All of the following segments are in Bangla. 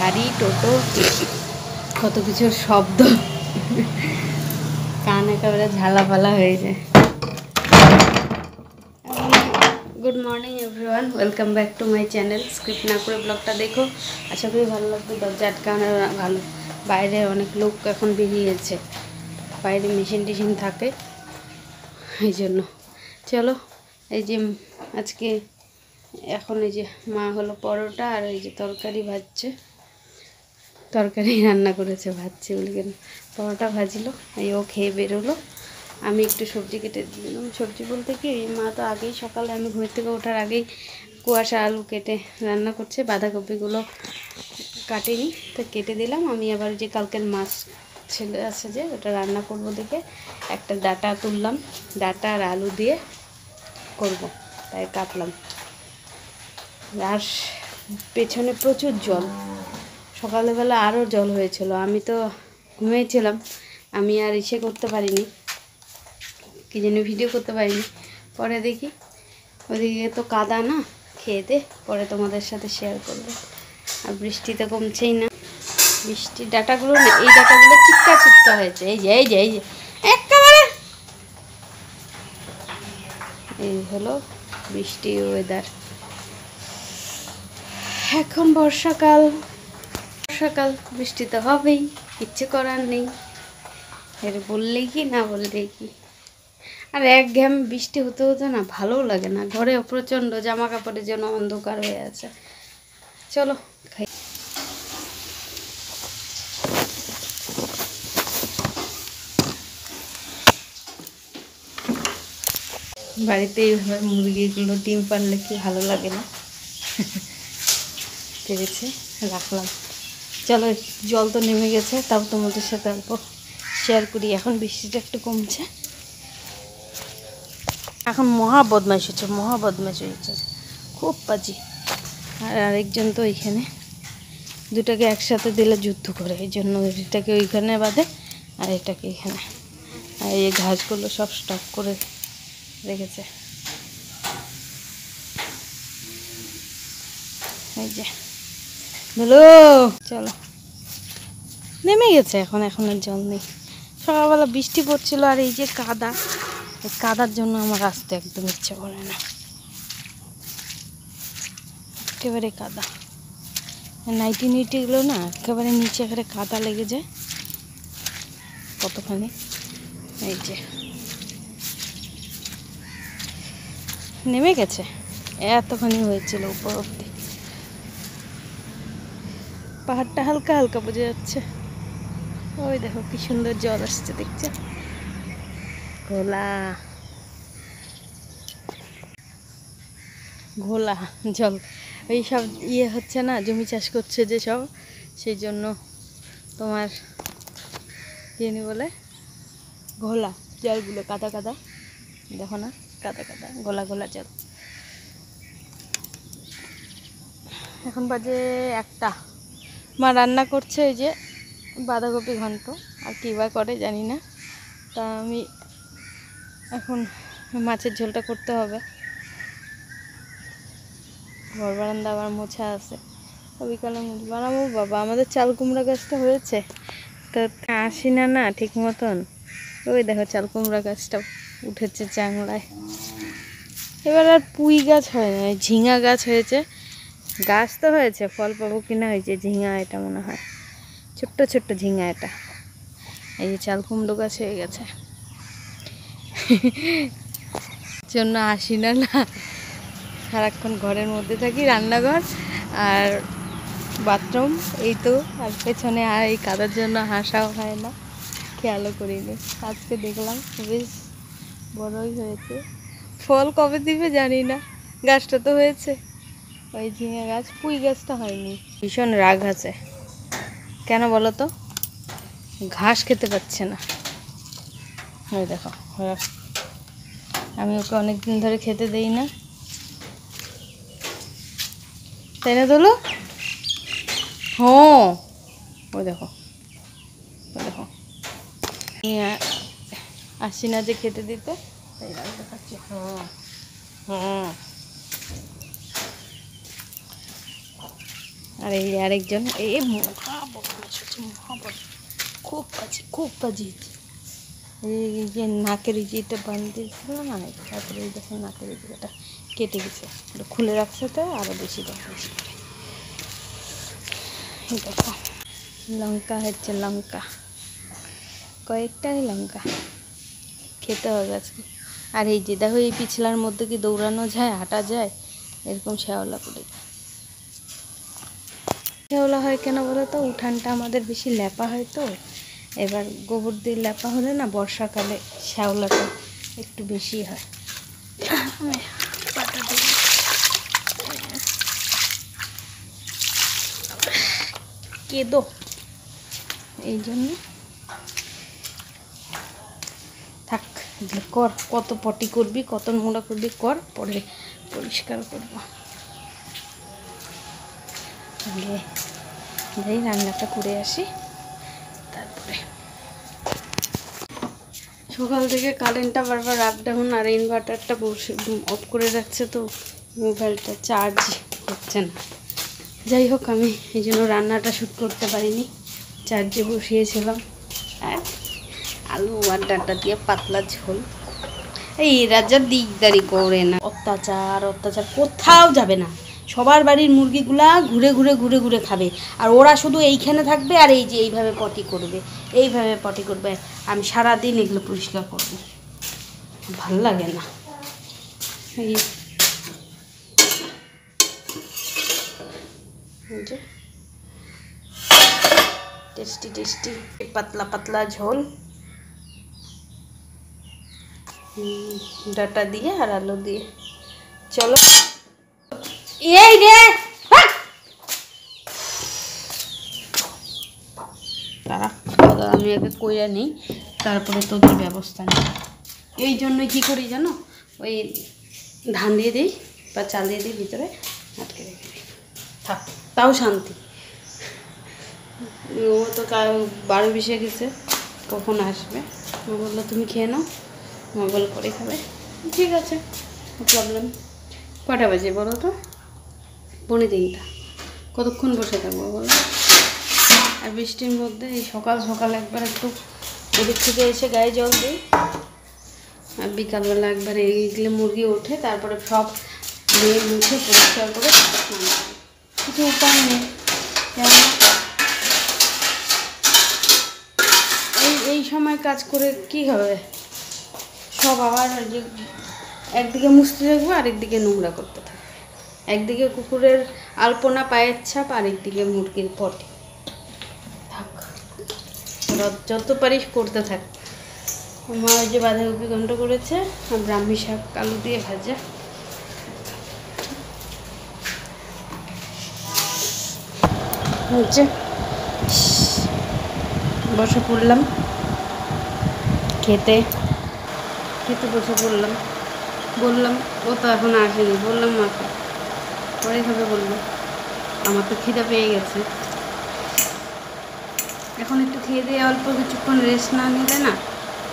গাড়ি টোটো কত কিছুর শব্দ, কান একেবারে ঝালাপালা হয়ে যায়। Good morning everyone, welcome back to my channel. Script না করে ব্লগটা দেখো, আশা করি ভালো লাগবে। দরজা আটকানো ভালো, বাইরে অনেক লোক এখন বেরিয়েছে, বাইরে মেশিন টেশিন থাকে, এই জন্য। চলো, এই যে আজকে এখন এই যে মা হলো পরোটা আর এই যে তরকারি ভাজছে, তরকারি রান্না করেছে, ভাজছে বলে কেন, পরোটা ভাজলো, এই ও খেয়ে বেরোলো। আমি একটু সবজি কেটে দিলাম। সবজি বলতে কি, মা তো আগেই সকালে আমি ঘুম থেকে ওঠার আগেই কুয়াশা আলু কেটে রান্না করছে, বাঁধাকপিগুলো কাটিনি, তো কেটে দিলাম। আমি আবার যে কালকের মাছ ছেলে আছে যে ওটা রান্না করব দেখে একটা ডাঁটা তুললাম, ডাঁটা আর আলু দিয়ে করব, তাই কাটলাম। আর পেছনে প্রচুর জল, সকালবেলা আরও জল হয়েছিল, আমি তো ঘুমিয়েছিলাম, আমি আর ইসে করতে পারিনি, কি যেন ভিডিও করতে পারিনি। পরে দেখি ওদিকে তো কাদা না, খেয়ে দে, পরে তোমাদের সাথে শেয়ার করবো। আর বৃষ্টি তো কমছেই না, বৃষ্টির ডাটাগুলো না, এই ডাটাগুলো চিটকা চিটকা হয়েছে, এই যে এই যে এই যে একেবারে, এই হলো বৃষ্টি ওয়েদার। এখন বর্ষাকাল, বর্ষাকাল বৃষ্টি তো হবেই, কিচ্ছু করার নেই, এর বললেই কি না বললেই কি। আর একঘেয়েমি বৃষ্টি হতে হতে না ভালোও লাগে না, ঘরে প্রচণ্ড জামা কাপড়ের জন্য অন্ধকার হয়ে আছে। চলো খাই। বাড়িতে এইভাবে মুরগিগুলো ডিম পারলে কি ভালো লাগে না, পেরেছে রাখলাম। চলো, জল তো নেমে গেছে, তাও তোমাদের সাথে অল্প শেয়ার করি। এখন বৃষ্টিটা একটু কমছে, এখন মহা বদমাইশ হচ্ছে, মহা বদমাইশ হয়েছে, খুব পাজি। আর আরেকজন তো ওইখানে, দুটাকে একসাথে দিলে যুদ্ধ করে, এই জন্য এটাকে ওইখানে বাঁধে আর এটাকে এখানে। আর এই ঘাসগুলো সব স্টক করে রেখেছে, এই যে বলো। চলো, নেমে গেছে এখন, এখন আর জল নেই। সকালবেলা বৃষ্টি পড়ছিল, আর এই যে কাদা, এই কাদার জন্য আমার আসতে একদম ইচ্ছে করে না, একেবারে কাদা। নাইটি নাইটিগুলো না একেবারে নিচে একেবারে কাদা লেগে যায় কতখানি। এই যে নেমে গেছে, এতখানি হয়েছিল উপর অব্দি, পাহাড়টা হালকা হালকা বোঝা যাচ্ছে। ওই দেখো কি সুন্দর জল আসছে, দেখছে, ঘোলা ঘোলা জল। এই সব ইয়ে হচ্ছে না, জমি চাষ করছে যে সব, সেই জন্য তোমার কি বলে, ঘোলা জলগুলো, কাদা কাদা, দেখো না, কাদা কাদা ঘোলা ঘোলা জল। এখন বাজে 1টা, মা রান্না করছে এই যে বাঁধাকপি ঘন্ট, আর কী বা করে জানি না। তা আমি এখন মাছের ঝোলটা করতে হবে, ঘর বারান্দা আবার মোছা আছে, বিকালে মুছ বানাবো। বাবা, আমাদের চাল কুমড়া গাছটা হয়েছে, তো আসি না না ঠিক মতন। ওই দেখো চাল কুমড়া গাছটা উঠেছে চাংলায়। এবার আর পুঁই গাছ হয় না, ঝিঙা গাছ হয়েছে। গাছ তো হয়েছে, ফল পাবো কিনা হয়েছে ঝিঙা, এটা মনে হয় ছোট্ট ছোট্ট ঝিঙা এটা। এই যে চাল কুমড়ো গাছ হয়ে গেছে, জন্য আসি না না, সারাক্ষণ ঘরের মধ্যে থাকি, রান্নাঘর আর বাথরুম, এই তো। আর পেছনে আর এই কাদার জন্য হাসাও হয় না, খেয়ালও করিনি। আজকে দেখলাম বেশ বড়ই হয়েছে, ফল কবে দিবে জানি না। গাছটা তো হয়েছে, ওই ঝিঙে গাছ, পুঁই গাছটা হয়নি। ভীষণ রাগ আছে, কেন বলো তো, ঘাস খেতে পাচ্ছে না। ওই দেখো, আমি ওকে অনেকদিন ধরে খেতে দেই না, তাই না তোলো? হ্যাঁ, ওই দেখো, ওই দেখো, আসি না যে খেতে দিতে, তাই রাগ দেখাচ্ছি। হ্যাঁ হ্যাঁ, আর এই আরেকজন এই খুব বাজি এই যে নাকের ইজিটা বাঁধিয়েছিল না, তারপরে এই দেখুন নাকের ইজিটা কেটে গেছে, ওটা খুলে রাখছে তো আরও বেশি বেশি করে। এই দেখো লঙ্কা হচ্ছে, লঙ্কা কয়েকটাই লঙ্কা খেতে হবে আজকে। আর এই যে দেখো এই পিছলার মধ্যে কি দৌড়ানো যায়, হাঁটা যায়, এরকম শ্যাওলা পড়ে যায়। শ্যাওলা হয় কেন বলো তো, উঠানটা আমাদের বেশি ল্যাপা হয় তো, এবার গোবর দিয়ে ল্যাপা হলে না বর্ষাকালে শ্যাওলাটা একটু বেশি হয়। পাটা দিয়ে কেদো, এই জন্য থাক, কর, কত পটি করবি, কত নোংরা করবি কর, পরে পরিষ্কার করবো। যাই রান্নাটা করে আসি, তারপরে সকাল থেকে কারেন্টটা বারবার আপ ডাউন, আর ইনভার্টারটা বসে অফ করে রাখছে তো মোবাইলটা চার্জ হচ্ছে না। যাই হোক আমি এই জন্য রান্নাটা শ্যুট করতে পারিনি, চার্জে বসিয়েছিলাম। আর আলু আর ডাঁটা দিয়ে পাতলা ঝোল। এই রাজা দিকদারি করে না, অত্যাচার কোথাও যাবে না, সবার বাড়ির মুরগিগুলা ঘুরে ঘুরে ঘুরে ঘুরে খাবে, আর ওরা শুধু এইখানে থাকবে আর এই যে এইভাবে পটি করবে, এইভাবে পটি করবে। আমি সারাদিন এগুলো পরিষ্কার করবো, ভাল লাগে না। এই যে টেস্টি টেস্টি পাতলা পাতলা ঝোল, ডাটা দিয়ে আর আলু দিয়ে। চলো এই রে তারা আমি আগে কইরা নিই, তারপরে তোদের ব্যবস্থা নিই। এই জন্যই কী করি জানো, ওই ধান দিয়ে দিই বা চাল দিয়ে দিই, ভিতরে আটকে রেখে দিই, থাক, তাও শান্তি। ও তো 12 বেজে গেছে, কখন আসবে? ও বললো তুমি খেয়ে নাও, মোবাইল করে খাবে, ঠিক আছে, প্রবলেম। কটা বাজে বলো তো? 2:45। কতক্ষণ বসে থাকবো বলো? আর বৃষ্টির মধ্যে এই সকাল সকাল একবার একটু ওদিক থেকে এসে গায়ে জল দিই, আর বিকালবেলা একবার এইগুলো মুরগি ওঠে, তারপরে সব ধুয়ে মুছে পরিষ্কার করে কিছু উপায় নেই। এই সময় কাজ করে কি হবে, সব আবার যে একদিকে মুছতে থাকবো, আরেকদিকে নোংরা করতে থাকবে, একদিকে কুকুরের আলপনা পায়ের ছাপ, আরেকদিকে মুরগির পটি। থাক, যত পারিস করতে থাক। মা ওই যে বাঁধাকপি ঘন্ট করেছে, আর ব্রাহ্মী শাক আলু দিয়ে ভাজা। হচ্ছে বসে পড়লাম খেতে বসে পড়লাম। বললাম, ও তো এখন আসেনি, বললাম মাকে পরে খাবে, বললো আমার তো খিদে পেয়ে গেছে, এখন একটু খেয়ে দিয়ে অল্প কিছুক্ষণ রেস্ট না নিলে না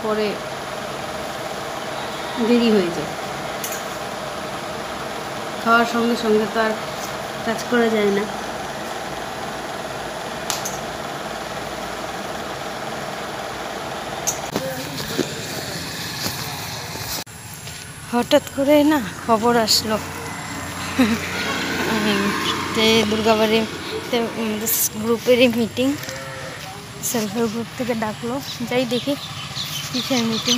পরে দেরি হয়ে যায়। খাওয়ার সঙ্গে সঙ্গে তো আর কাজ করা যায় না। হঠাৎ করে না খবর আসলো যে দুর্গাবাড়ি গ্রুপেরই মিটিং, সেলফ হেল্প গ্রুপ থেকে ডাকলো, যাই দেখি কিসের মিটিং।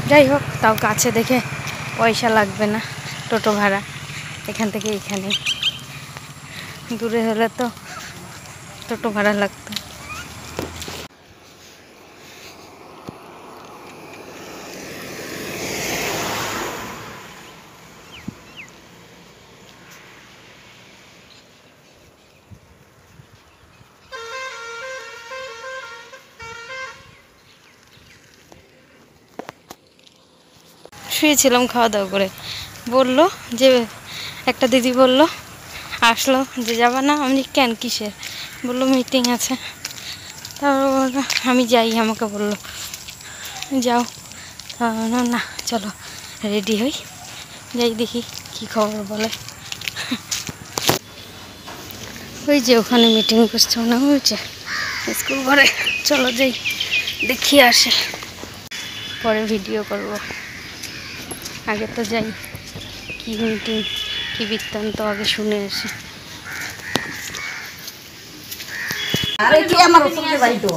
যাই হোক, তাও কাছে দেখে পয়সা লাগবে না, টোটো ভাড়া এখান থেকে এখানে, দূরে হলে তো টোটো ভাড়া লাগতো। শুয়েছিলাম খাওয়া দাওয়া করে, বললো যে একটা দিদি বলল আসলো যে যাবা না, আমি কেন কিসের, বললো মিটিং আছে, তারপর আমি যাই, আমাকে বললো যাও, না চলো রেডি হই, যাই দেখি কি খবর বলে। ওই যে ওখানে মিটিং করছে মনে হয়েছে স্কুল ঘরে। চলো যাই দেখি আসে, পরে ভিডিও করব। আগে তো যাই, কি মিটিং কি বৃত্তান্ত আগে শুনে আসি। আরে কি আমার ওখানে বাড়ি তো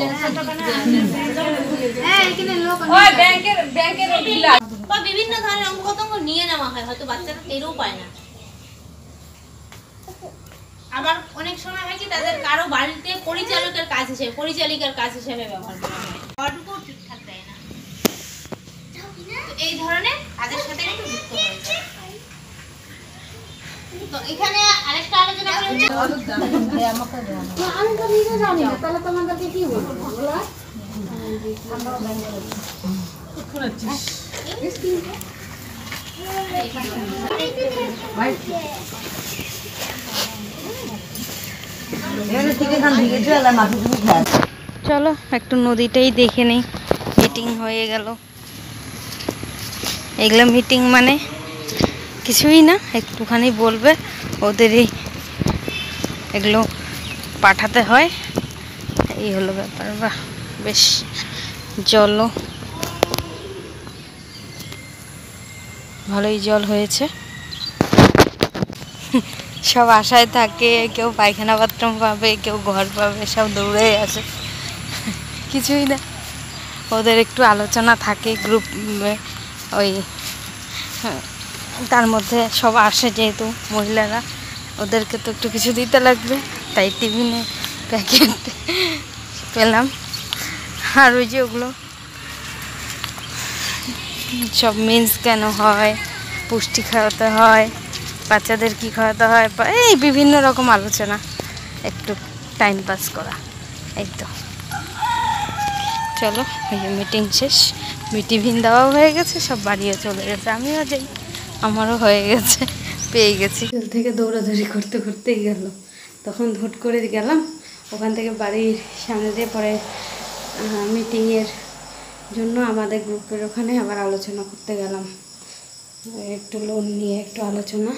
হ্যাঁ এখানে লোক ওই ব্যাংকের বিলাস বা বিভিন্ন ধরনের অঙ্ক কতঙ্গ নিয়ে নেওয়া হয়, হয়তো বাচ্চারা টেরও পায় না। আবার অনেক সময় হয় কি তাদের কারো বাড়িতে পরিচালকের কাজ হিসেবে, পরিচালিকার কাজ হিসেবে ব্যবহার করা হয়, অটুকু ঠিকঠাক দেয় না। তো এই ধরনের কাজের সাথে একটু যুক্ত হয়ে যায়। তো এখানে আরেকটা আলোচনা করা হচ্ছে আমি তো নিজে জানি না, তাহলে তোমাদেরকে কি বলবো বলো? চলো একটু নদীটাই দেখে নেই। মিটিং হয়ে গেল। এগুলো মিটিং মানে কিছুই না, একটুখানি বলবে, ওদেরই এগুলো পাঠাতে হয়, এই হলো ব্যাপার। বা বেশ জলও ভালোই জল হয়েছে। সব আশায় থাকে, কেউ পায়খানা বাথরুম পাবে, কেউ ঘর পাবে, সব দৌড়ে আসে। কিছুই না, ওদের একটু আলোচনা থাকে গ্রুপ, ওই তার মধ্যে সব আসে যেহেতু মহিলারা, ওদেরকে তো একটু কিছু দিতে লাগবে, তাই টিফিনে প্যাকেট পেলাম। আর ওই যে ওগুলো সব মিন্স কেন হয়, পুষ্টি খাওয়াতে হয়, বাচ্চাদের কি খাওয়াতে হয়, এই বিভিন্ন রকম আলোচনা, একটু টাইম পাস করা, এই তো। চলো এই যে মিটিং শেষ, টিফিন দেওয়াও হয়ে গেছে, সব বাড়িও চলে গেছে, আমিও যাই, আমারও হয়ে গেছে, পেয়ে গেছি। স্কুল থেকে দৌড়াদৌড়ি করতে করতেই গেল, তখন হুট করে গেলাম ওখান থেকে বাড়ির সামনে দিয়ে, পরে মিটিংয়ের জন্য আমাদের গ্রুপের ওখানে আবার আলোচনা করতে গেলাম, একটু লোন নিয়ে একটু আলোচনা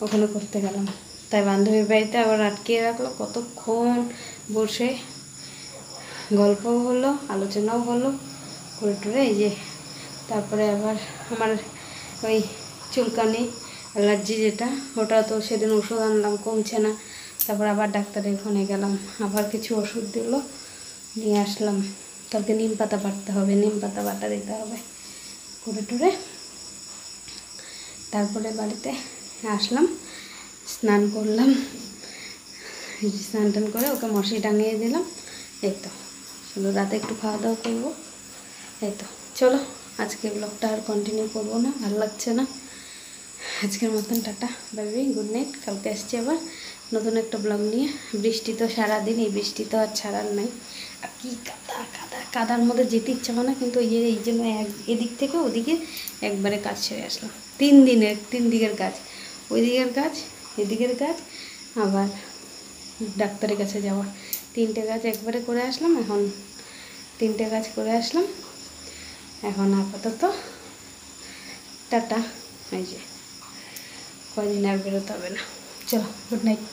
ওখানে করতে গেলাম। তাই বান্ধবীর বাড়িতে আবার আটকে রাখলো, কতক্ষণ বসে গল্পও হলো, আলোচনাও হলো, করে টুরে এই যে। তারপরে আবার আমার ওই চুলকানি অ্যালার্জি যেটা, ওটা তো সেদিন ওষুধ আনলাম, কমছে না। তারপর আবার ডাক্তারের ওখানে গেলাম, আবার কিছু ওষুধ দিল, নিয়ে আসলাম। কালকে নিম পাতা বাটতে হবে, নিম পাতা বাটা দিতে হবে, করে টুরে তারপরে বাড়িতে আসলাম, স্নান করলাম, স্নান টান করে ওকে মশারি টাঙিয়ে দিলাম, এই তো। শুধু রাতে একটু খাওয়া দাওয়া করবো, এই তো। চলো আজকে ব্লগটা আর কন্টিনিউ করবো না, ভালো লাগছে না। আজকের মতন tata, bye bye, good night. কালকে আসছি আবার নতুন একটা ব্লগ নিয়ে। বৃষ্টি তো সারাদিন, এই বৃষ্টি তো আর ছাড়ার নাই। আর কি কাদা কাদা, কাদার মধ্যে যেতে ইচ্ছা হয় না, কিন্তু এই জন্য এদিক থেকে ওদিকে একবারে কাজ সেরে আসলাম। 3 দিকের কাজ, ওই দিকের কাজ, এদিকের কাজ, আবার ডাক্তারের কাছে যাওয়া, 3টে কাজ একবারে করে আসলাম। এখন 3টে কাজ করে আসলাম, এখন আপাতত টাটা। এই যে কয়দিন আর বেরোতে হবে না। চলো, গুড নাইট।